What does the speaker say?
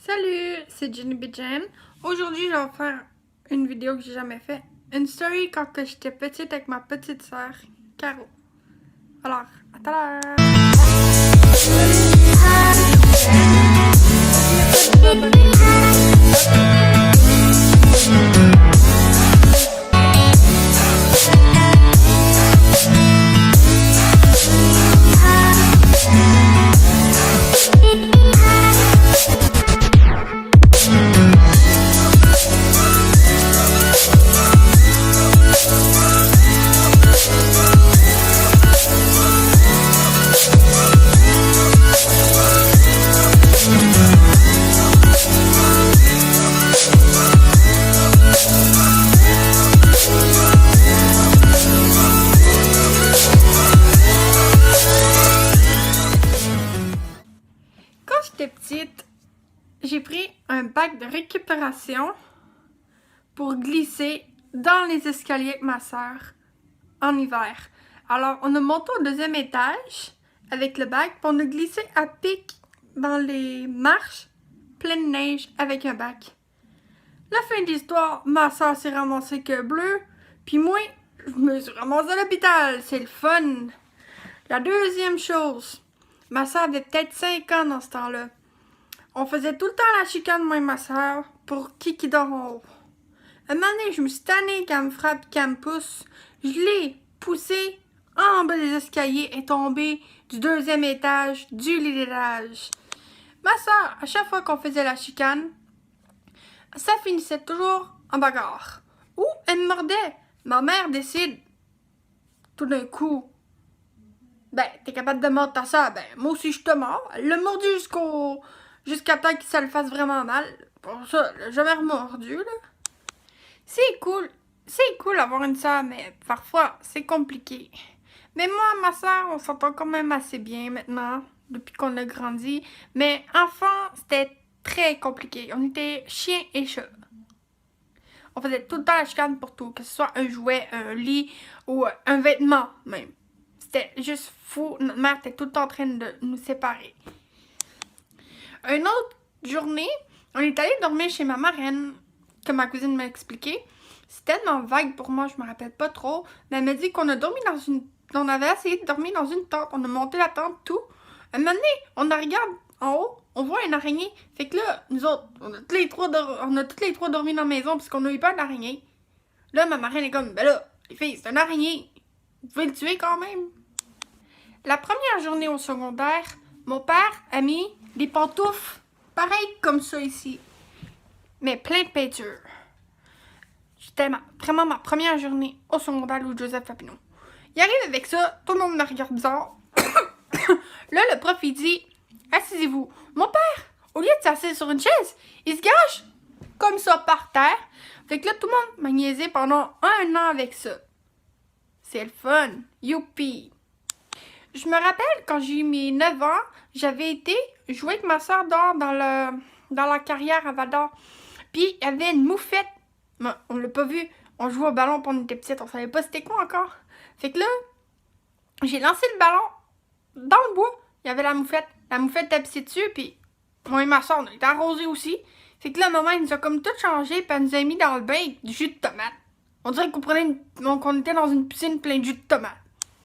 Salut, c'est Jenny Bijan. Aujourd'hui, je vais faire une vidéo que j'ai jamais fait. Une story quand j'étais petite avec ma petite sœur, Caro. Alors, à tout à Quand j'étais petite, j'ai pris un bac de récupération pour glisser dans les escaliers avec ma soeur en hiver. Alors, on a monté au deuxième étage avec le bac, puis on a glissé à pic dans les marches pleines de neige avec un bac. La fin de l'histoire, ma soeur s'est ramassée que bleue, puis moi, je me suis ramassée à l'hôpital. C'est le fun. La deuxième chose, ma soeur avait peut-être 5 ans dans ce temps-là. On faisait tout le temps la chicane, moi et ma soeur, pour qui dort en haut. Un moment donné, je me suis tannée qu'elle me frappe, qu'elle me pousse. Je l'ai poussée en bas des escaliers et tombée du deuxième étage du lit d'étage. Ma soeur, à chaque fois qu'on faisait la chicane, ça finissait toujours en bagarre. Ou elle me mordait. Ma mère décide, tout d'un coup, ben, t'es capable de mordre ta soeur, ben, moi aussi je te mords. Elle l'a mordu jusqu'à temps que ça le fasse vraiment mal. Pour ça, elle l'a jamais remordu, là. C'est cool d'avoir une soeur, mais parfois, c'est compliqué. Mais moi, ma soeur, on s'entend quand même assez bien maintenant, depuis qu'on a grandi. Mais enfant, c'était très compliqué. On était chien et chat. On faisait tout le temps la chicane pour tout, que ce soit un jouet, un lit ou un vêtement même. C'était juste fou. Notre mère était tout le temps en train de nous séparer. Une autre journée, on est allé dormir chez ma marraine, que ma cousine m'a expliqué. C'était tellement vague pour moi, je me rappelle pas trop. Mais elle m'a dit qu'on a dormi dans une... On avait essayé de dormir dans une tente. On a monté la tente, tout. Un moment donné, on la regarde en haut, on voit une araignée. Fait que là, nous autres, on a tous les trois dormi dans la maison parce qu'on a eu peur de l'araignée. Là, ma marraine est comme, ben là, les filles, c'est une araignée. Vous pouvez le tuer quand même. La première journée au secondaire, mon père a mis des pantoufles pareilles comme ça ici, mais plein de peinture. C'était vraiment ma première journée au secondaire Louis Joseph Papineau. Il arrive avec ça, tout le monde me regarde bizarre. Là, le prof, il dit, assisez-vous. Mon père, au lieu de s'asseoir sur une chaise, il se gage comme ça par terre. Fait que là, tout le monde m'a niaisé pendant 1 an avec ça. C'est le fun. Youpi! Je me rappelle, quand j'ai eu mes 9 ans, j'avais été jouer avec ma soeur dehors dans la carrière à Val-d'Or. Puis, il y avait une moufette. On l'a pas vu. On jouait au ballon quand on était petite. On savait pas c'était quoi encore. Fait que là, j'ai lancé le ballon dans le bois. Il y avait la moufette. La moufette était pissée dessus. Puis, moi et ma soeur, on était arrosés aussi. Fait que là, maman, elle nous a comme tout changé. Puis, elle nous a mis dans le bain avec du jus de tomate. On dirait qu'on était dans une piscine pleine de jus de tomate.